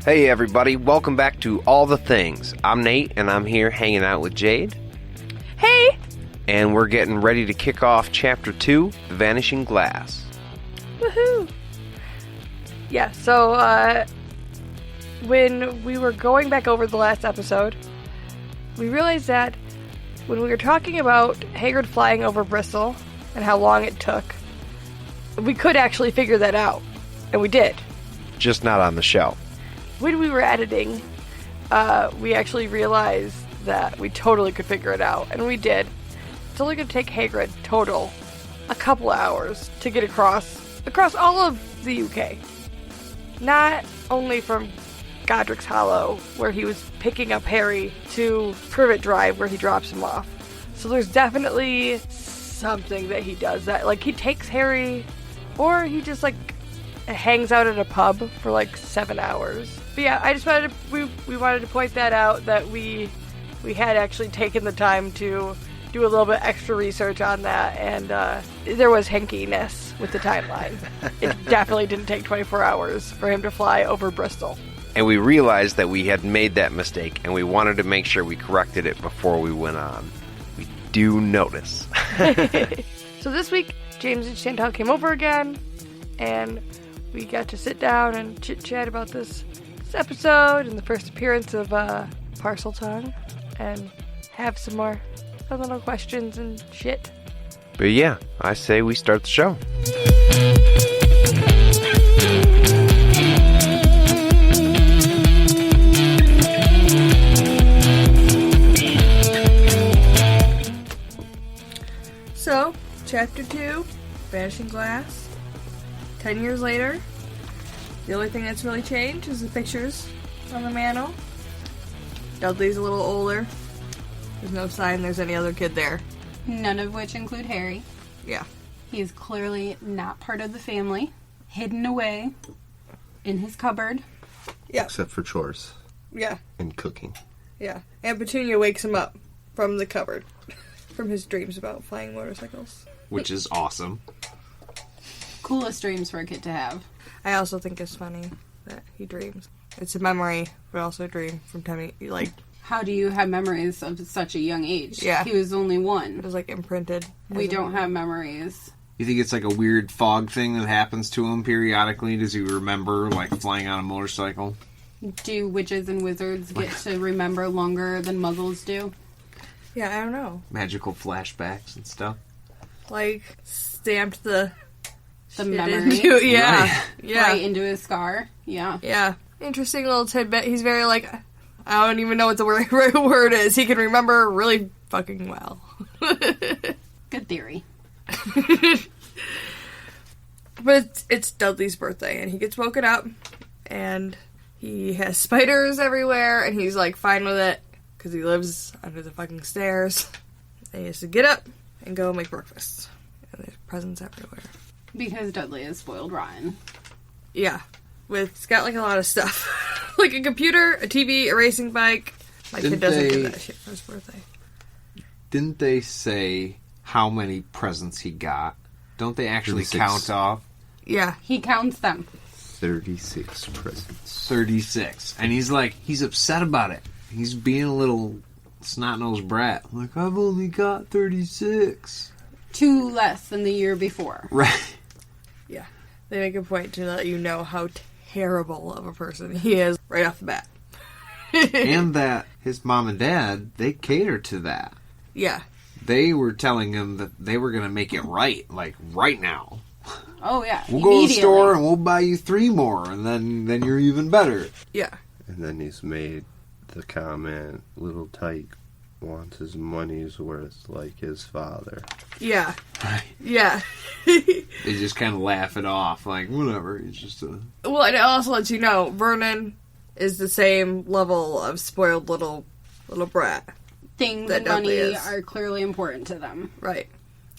Hey everybody, welcome back to All the Things. I'm Nate, and I'm here hanging out with Jade. Hey! And we're getting ready to kick off Chapter 2, Vanishing Glass. Woohoo! Yeah, so, when we were going back over the last episode, we realized that when we were talking about Hagrid flying over Bristol and how long it took, we could actually figure that out. And we did. Just not on the show. When we were editing, we actually realized that we totally could figure it out. And we did. It's only going to take Hagrid total a couple hours to get across all of the UK. Not only from Godric's Hollow, where he was picking up Harry, to Privet Drive, where he drops him off. So there's definitely something that he does that, like, he takes Harry, or he just, like, hangs out at a pub for, like, 7 hours. But yeah, I just wanted to, we wanted to point that out, that we had actually taken the time to do a little bit extra research on that, and there was hankiness with the timeline. It definitely didn't take 24 hours for him to fly over Bristol. And we realized that we had made that mistake, and we wanted to make sure we corrected it before we went on. We do notice. So this week, James and Chantal came over again, and we got to sit down and chit-chat about this episode and the first appearance of Parseltongue, and have some more little questions and shit. But yeah, I say we start the show. So, Chapter 2, Vanishing Glass. 10 years later, the only thing that's really changed is the pictures on the mantle. Dudley's a little older. There's no sign there's any other kid there. None of which include Harry. Yeah. He's clearly not part of the family. Hidden away in his cupboard. Yeah. Except for chores. Yeah. And cooking. Yeah. And Petunia wakes him up from the cupboard. From his dreams about flying motorcycles. Which is awesome. Coolest dreams for a kid to have. I also think it's funny that he dreams. It's a memory, but also a dream from time like... How do you have memories of such a young age? Yeah. He was only It one. was, like, imprinted. We don't have memories. You think it's like a weird fog thing that happens to him periodically? Does he remember, like, flying on a motorcycle? Do witches and wizards get to remember longer than muggles do? Yeah, I don't know. Magical flashbacks and stuff? Like, stamped the shit memory. into- yeah. Right. Yeah. Right into his scar? Yeah. Yeah. Interesting little tidbit. He's very, like, I don't even know what the right word is. He can remember really fucking well. Good theory. But it's Dudley's birthday, and he gets woken up, and he has spiders everywhere, and he's, like, fine with it, because he lives under the fucking stairs. And he has to get up and go make breakfast. And there's presents everywhere. Because Dudley is spoiled rotten. Yeah. It's got, like, a lot of stuff. Like a computer, a TV, a racing bike. My kid doesn't do that shit for his birthday. Didn't they say how many presents he got? Don't they actually 36. count off? Yeah. He counts them. 36 presents. 36. And he's upset about it. He's being a little snot-nosed brat. Like, I've only got 36. 2 less than the year before. Right. Yeah. They make a point to let you know how terrible of a person he is right off the bat. And that his mom and dad, they cater to that. Yeah. They were telling him that they were going to make it right, like right now. Oh, yeah. We'll go to the store and we'll buy you 3 more, and then you're even better. Yeah. And then he's made the comment, little tyke wants his money's worth like his father. Yeah. Right. Yeah. They just kind of laugh it off, like, whatever, it's just a... Well, and it also lets you know, Vernon is the same level of spoiled little brat. Things that and money Dudley is. are clearly important to them. Right.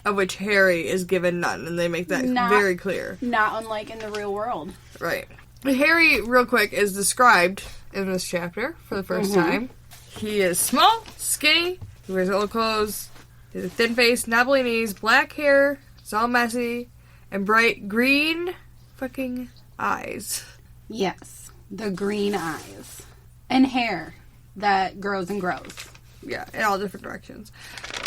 Of which Harry is given none, and they make that very clear. Not unlike in the real world. Right. Harry, real quick, is described in this chapter for the first time. He is small, skinny, he wears old clothes, he has a thin face, knobbly knees, black hair, it's all messy, and bright green fucking eyes. Yes. the green eyes and hair that grows and grows. Yeah, in all different directions.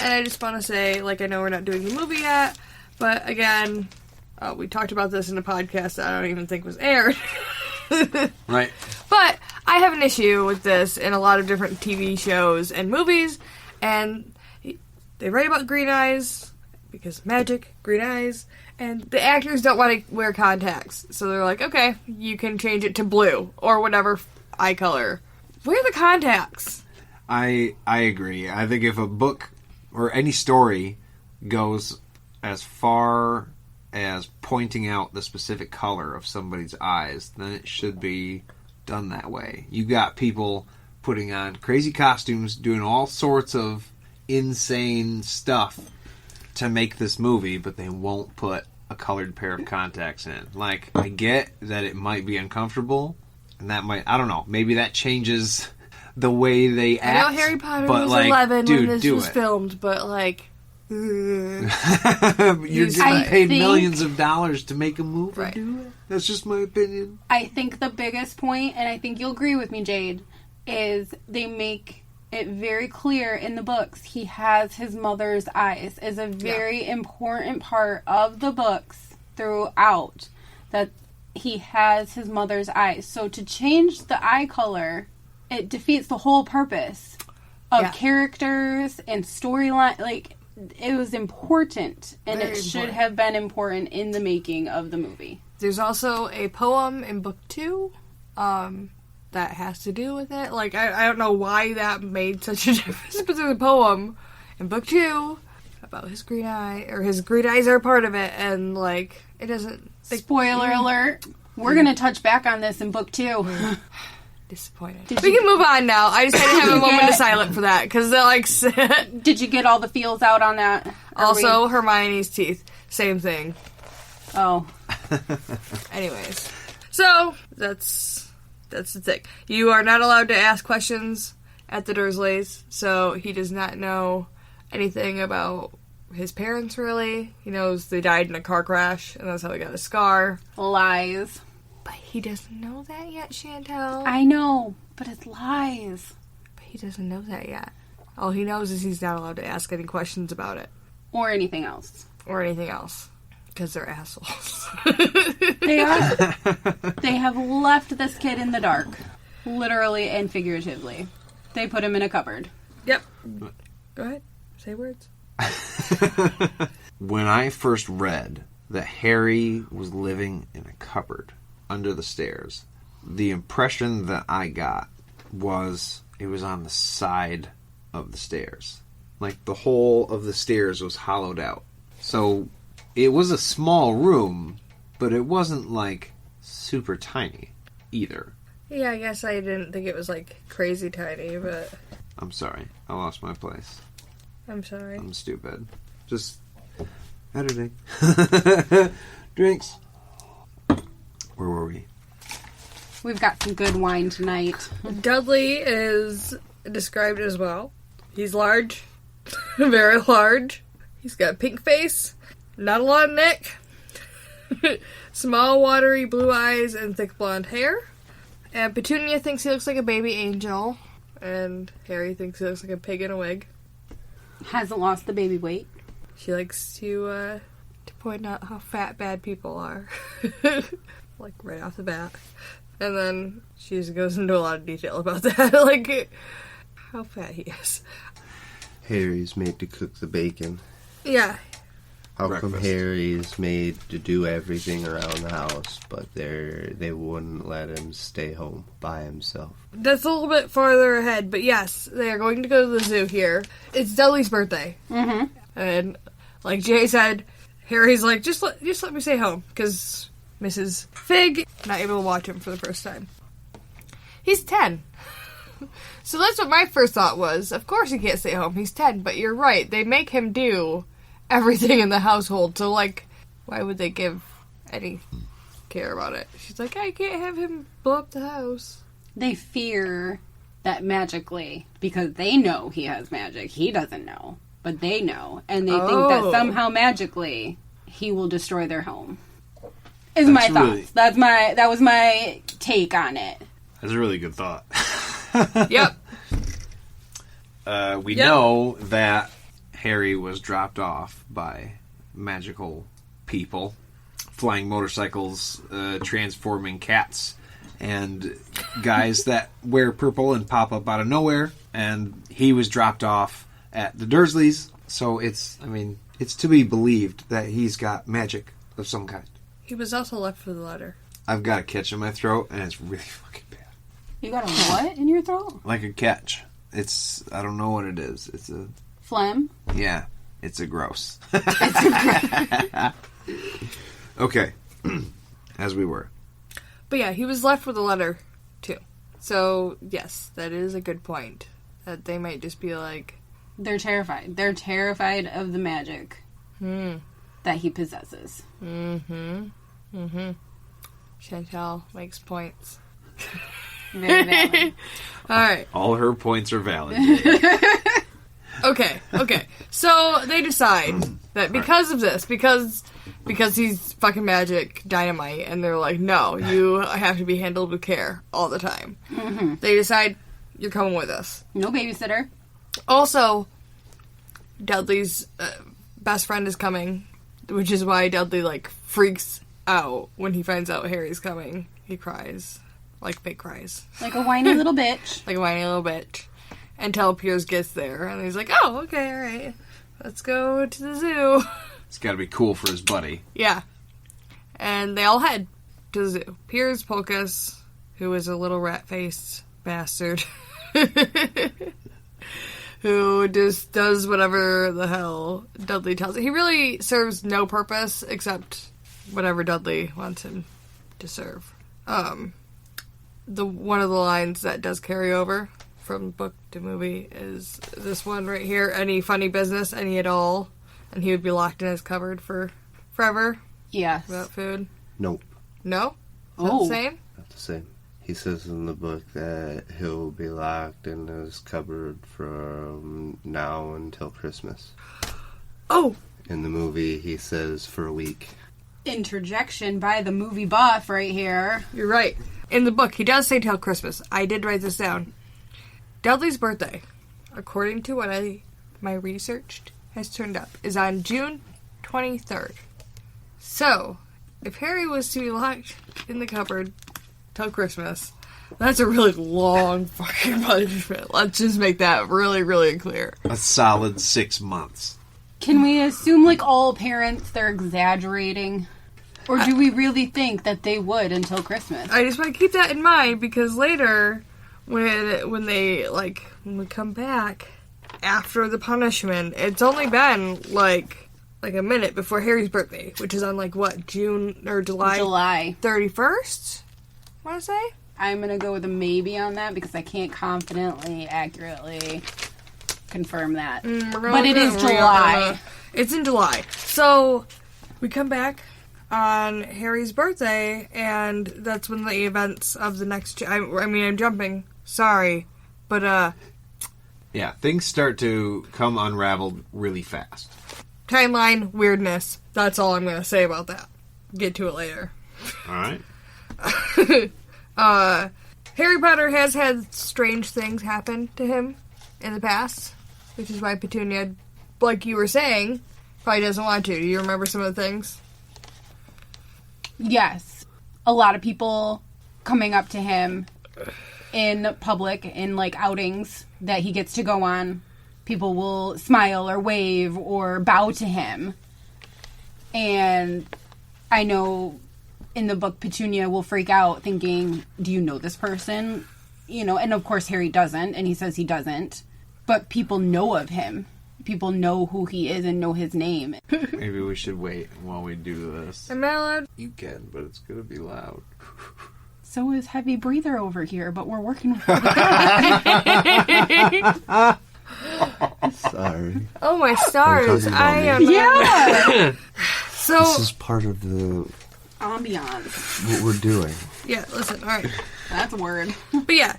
And I just want to say, like, I know we're not doing the movie yet, but again, we talked about this in a podcast that I don't even think was aired. Right. But I have an issue with this in a lot of different TV shows and movies, and they write about green eyes because magic, green eyes, and the actors don't want to wear contacts. So they're like, okay, you can change it to blue or whatever eye color. Wear the contacts. I agree. I think if a book or any story goes as far as pointing out the specific color of somebody's eyes, then it should be done that way. You got people putting on crazy costumes, doing all sorts of insane stuff to make this movie, but they won't put a colored pair of contacts in. Like, I get that it might be uncomfortable, and that might, I don't know, maybe that changes the way they act. I know Harry Potter but was like, 11 dude, when this was it. filmed, but like... You're getting paid millions of dollars to make a movie. Right. Do it. That's just my opinion. I think the biggest point, and I think you'll agree with me, Jade, is they make it very clear in the books he has his mother's eyes is a very important part of the books throughout, that he has his mother's eyes. So to change the eye color, it defeats the whole purpose of characters and storyline. Like, it was important, and Very it should important. have been important in the making of the movie. There's also a poem in book 2 that has to do with it. Like, I don't know why that made such a difference, but there's a poem in book 2 about his green eye, or his green eyes are a part of it, and, like, it doesn't... Spoiler alert. We're going to touch back on this in book 2. Disappointed. We can move on now. I just had to have a moment of silence for that, because they're like... Did you get all the feels out on that? Also, Hermione's teeth. Same thing. Oh. Anyways. So, that's the thing. You are not allowed to ask questions at the Dursleys, so he does not know anything about his parents, really. He knows they died in a car crash, and that's how he got a scar. Lies. But he doesn't know that yet, Chantel. I know, but it's lies. But he doesn't know that yet. All he knows is he's not allowed to ask any questions about it. Or anything else. Or anything else. Because they're assholes. They are. They have left this kid in the dark. Literally and figuratively. They put him in a cupboard. Yep. Go ahead. Say words. When I first read that Harry was living in a cupboard under the stairs, the impression that I got was it was on the side of the stairs. Like, the whole of the stairs was hollowed out. So it was a small room, but it wasn't, like, super tiny either. Yeah, I guess I didn't think it was, like, crazy tiny, but... I'm sorry. I lost my place. I'm sorry. I'm stupid. Just editing. Drinks. Where were we? We've got some good wine tonight. Dudley is described as well. He's large. Very large. He's got a pink face. Not a lot of neck. Small, watery blue eyes and thick blonde hair. And Petunia thinks he looks like a baby angel. And Harry thinks he looks like a pig in a wig. Hasn't lost the baby weight. She likes to point out how fat bad people are. Like, right off the bat. And then she just goes into a lot of detail about that. Like, how fat he is. Harry's made to cook the bacon. Yeah. How Breakfast. come Harry's made to do everything around the house, but they wouldn't let him stay home by himself? That's a little bit farther ahead, but yes, they are going to go to the zoo here. It's Dudley's birthday. Mm-hmm. And, like Jay said, Harry's like, just let me stay home, because Mrs. Fig not able to watch him for the first time. He's 10. So that's what my first thought was. Of course he can't stay home. He's 10, but you're right. They make him do everything in the household. So, like, why would they give any care about it? She's like, I can't have him blow up the house. They fear that magically, because they know he has magic. He doesn't know, but they know. And they think that somehow magically he will destroy their home. Is my thoughts. really- That was my take on it. That's a really good thought. Yep. We know that Harry was dropped off by magical people, flying motorcycles, transforming cats, and guys that wear purple and pop up out of nowhere. And he was dropped off at the Dursleys. So it's to be believed that he's got magic of some kind. He was also left with a letter. I've got a catch in my throat, and it's really fucking bad. You got a what in your throat? Like a catch. I don't know what it is. It's a... Phlegm? Yeah, it's a gross. Okay, as we were. But yeah, he was left with a letter, too. So, yes, that is a good point. That they might just be like... They're terrified. They're terrified of the magic that he possesses. Chantal makes points. Very valid. Alright. All her points are valid. Okay. So, they decide that because of this, because he's fucking Magic Dynamite, and they're like, no, you have to be handled with care all the time. They decide, you're coming with us. No babysitter. Also, Dudley's best friend is coming, which is why Dudley, like, freaks out when he finds out Harry's coming. He cries. Like, big cries. Like a whiny little bitch. Like a whiny little bitch. Until Piers gets there, and he's like, oh, okay, alright. Let's go to the zoo. It's got to be cool for his buddy. Yeah. And they all head to the zoo. Piers Polkus, who is a little rat-faced bastard, who just does whatever the hell Dudley tells him. He really serves no purpose except whatever Dudley wants him to serve. One of the lines that does carry over from book to movie is this one right here. Any funny business, any at all, and he would be locked in his cupboard for forever. Yes. Without food. Nope, No? Is that the same? not the same. He says in the book that he'll be locked in his cupboard from now until Christmas. Oh! In the movie, he says for a week. Interjection by the movie buff right here. You're right. In the book, he does say till Christmas. I did write this down. Dudley's birthday, according to what my researched has turned up, is on June 23rd. So, if Harry was to be locked in the cupboard till Christmas, that's a really long fucking punishment. Let's just make that really, really clear. A solid 6 months. Can we assume, like all parents, they're exaggerating? Or do we really think that they would until Christmas? I just want to keep that in mind because later, when we come back after the punishment, it's only been like a minute before Harry's birthday, which is on June or July 31st. I want to say. I'm gonna go with a maybe on that because I can't confidently, accurately confirm that. But it is July. It's in July. So we come back on Harry's birthday, and that's when the events of the next... I'm jumping. Sorry. But, Yeah, things start to come unraveled really fast. timeline, weirdness. That's all I'm going to say about that. Get to it later. Alright. Harry Potter has had strange things happen to him in the past, which is why Petunia, like you were saying, probably doesn't want to. Do you remember some of the things? Yes. A lot of people coming up to him in public, in outings that he gets to go on. People will smile or wave or bow to him. And I know in the book Petunia will freak out thinking, do you know this person? And of course Harry doesn't, and he says he doesn't. But people know of him. People know who he is and know his name. Maybe we should wait while we do this. Am I allowed? You can, but it's going to be loud. So is Heavy Breather over here, but we're working with Sorry. Oh my stars! Are you talking about I me? am. Yeah! So This is part of Ambiance. what we're doing. yeah, listen. All right, That's a word. but yeah,